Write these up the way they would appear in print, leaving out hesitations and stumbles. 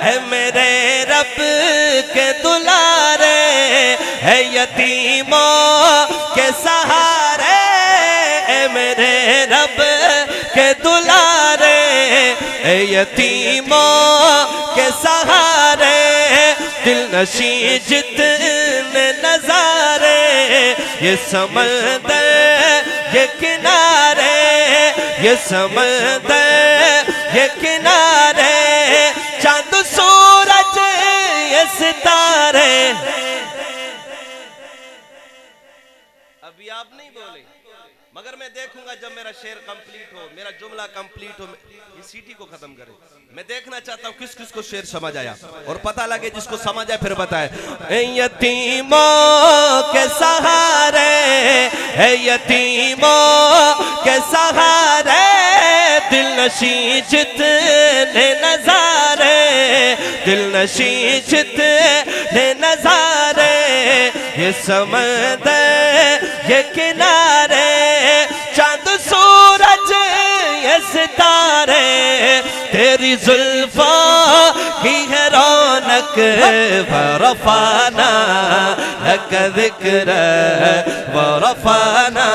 اے میرے رب کے دلارے، اے یتیموں کے سہارے، اے میرے رب کے دلارے، اے یتیموں کے سہارے، دل نشیں جتنے نظارے، یہ سمندر یہ کنارے، یہ سمندر یہ کنارے، چاند سورج یہ ستارے۔ ابھی آپ نہیں بولے، مگر میں دیکھوں گا جب میرا شعر کمپلیٹ ہو، میرا جملہ کمپلیٹ ہو، یہ سیٹی کو ختم کرے۔ میں دیکھنا چاہتا ہوں کس کس کو شعر سمجھ آیا، اور پتہ لگے جس کو سمجھ آئے پھر بتائے۔ اے یتیموں کے سہارے، اے یتیموں کے سہارے، دل نشیں جتنے نظارے، دل نشیں جتنے نظارے، یہ سمندر یہ کنارے، چاند سورج یہ ستارے، تیری زلفوں کی ہے رونق، ورفعنا لک ذکر، ورفعنا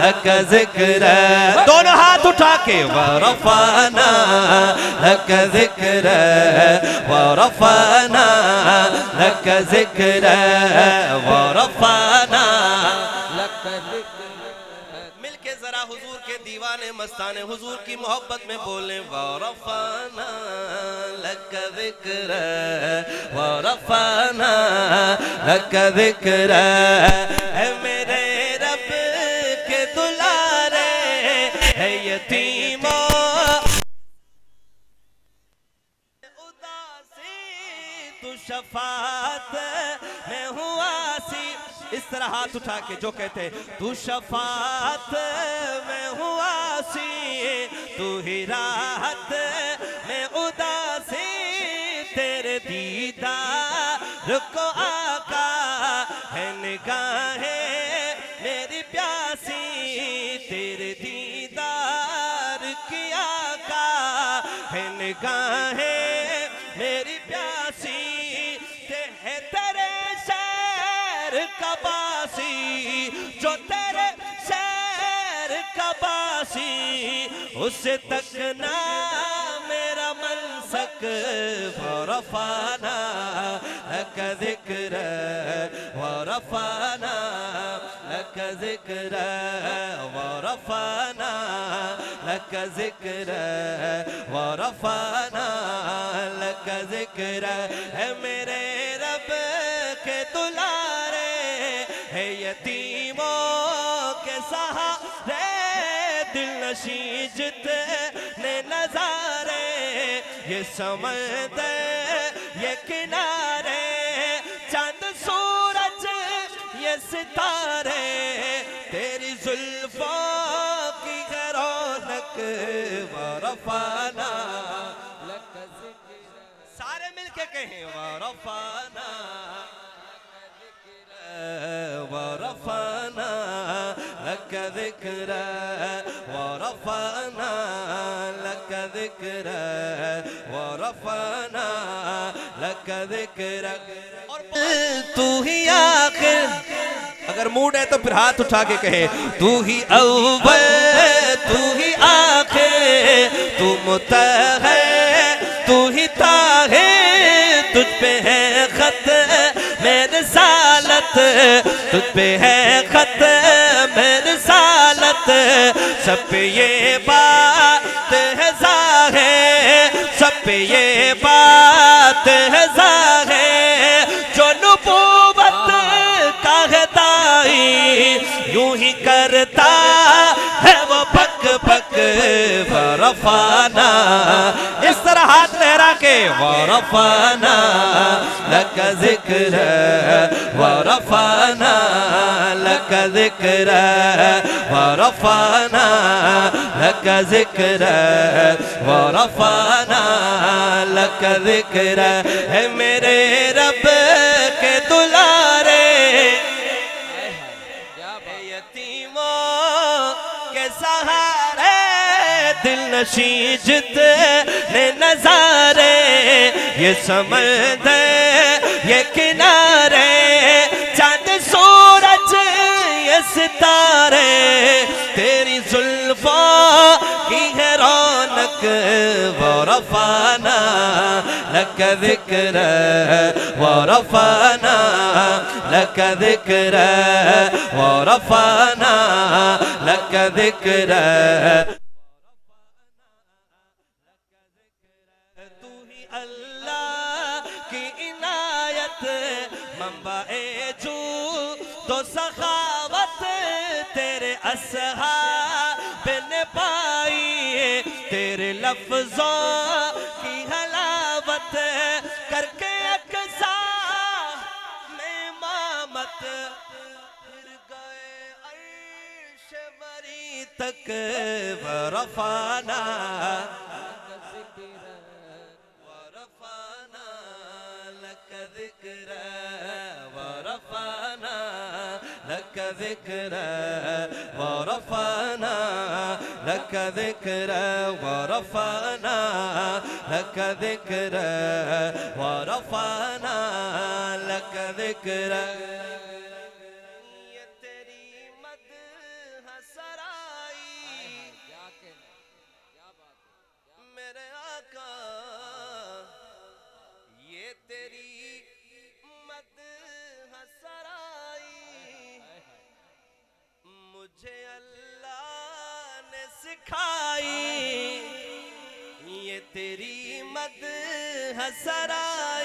لک ذکر، دونوں ہاتھ اٹھا کے، ورفعنا لک ذکر، ورفعنا لک ذکر، ورفعنا لک ذکر۔ مل کے ذرا حضور کے دیوانے مستانے حضور کی محبت میں بولیں، ورفعنا لک ذکر، ورفعنا لک ذکر، اے میرے رب کے دلارے، اے یتیموں اداسی، تو شفاعت میں ہوا سی۔ اس طرح ہاتھ اٹھا کے جو کہتے ہیں، تو شفاعت میں ہوا سی، تو ہی راحت میں اداسی، تیرے دیدار کو آقا ہے نگاہیں میری پیاسی، تیرے دیدار کی آقا ہے نگاہیں میری پیاسی، ہے تیرے شہر کا باسی، جو تیرے شہر کا باسی، اسے تکنا میرا منسک، ورفعنا لک ذکر، ورفعنا لک ذکر، ورفعنا لک ذکر، ورفعنا لک ذکر، اے میرے رب کے دلارے، اے یتیموں کے سہارے، دل نشیں جتنے نظارے، یہ سمندر یہ کنارے، چاند سورج یہ ستارے، تیری زلفوں کی ہے رونق، ورفعنا لک ذکر، سارے مل کے کہیں، ورفعنا ورفعنا لک ذکر، ورفعنا لک ذکر، ورفعنا لک ذکر، اور تو ہی آخر، اگر موڈ ہے تو پھر ہاتھ اٹھا کے کہے، تو ہی اول تو ہی آخر، تو متہر تو ہی طاہر، تجھ پہ ہے خط میرے رسالت، تجھ پہ ہے خط میرے رسالت، سب پہ یہ بات ہے ظاہر، سب پہ یہ بات ہے ظاہر، جو نبوت کا ہے داعی، یوں ہی کرتا ہے وہ پک پک، ورفعنا، اس طرح ہاتھ لہرا کے، ورفعنا لک ذکر، ورفعنا لک ذکر، ورفعنا لک ذکر، ورفعنا لک ذکر، اے میرے رب کے دلارے، اے یتیموں کے سہارے، دل نشیں جتنے نظارے، یہ سمندر یہ کنارے چاند سورج یہ ستارے تیری زلفوں کی ہے رونق ورفعنا لک ذکر ورفعنا لک ذکر ورفعنا لک ذکر تو ہی اللہ کی عنایت منبع جو تو سخاوت تیرے اصحاب نے پائی تیرے لفظوں کی حلاوت کر کے اقصا میں امامت پھر گئے عرش بری تک ورفعنا ورفعنا لک ذکر ورفعنا لک ذکر ورفعنا لک ذکر ورفعنا لک ذکر ورفعنا لک ذکر یہ تیری مدح سرائی میرے آقا یہ تیری مدح سرائی مجھے اللہ نے سکھائی یہ تیری مدح سرائی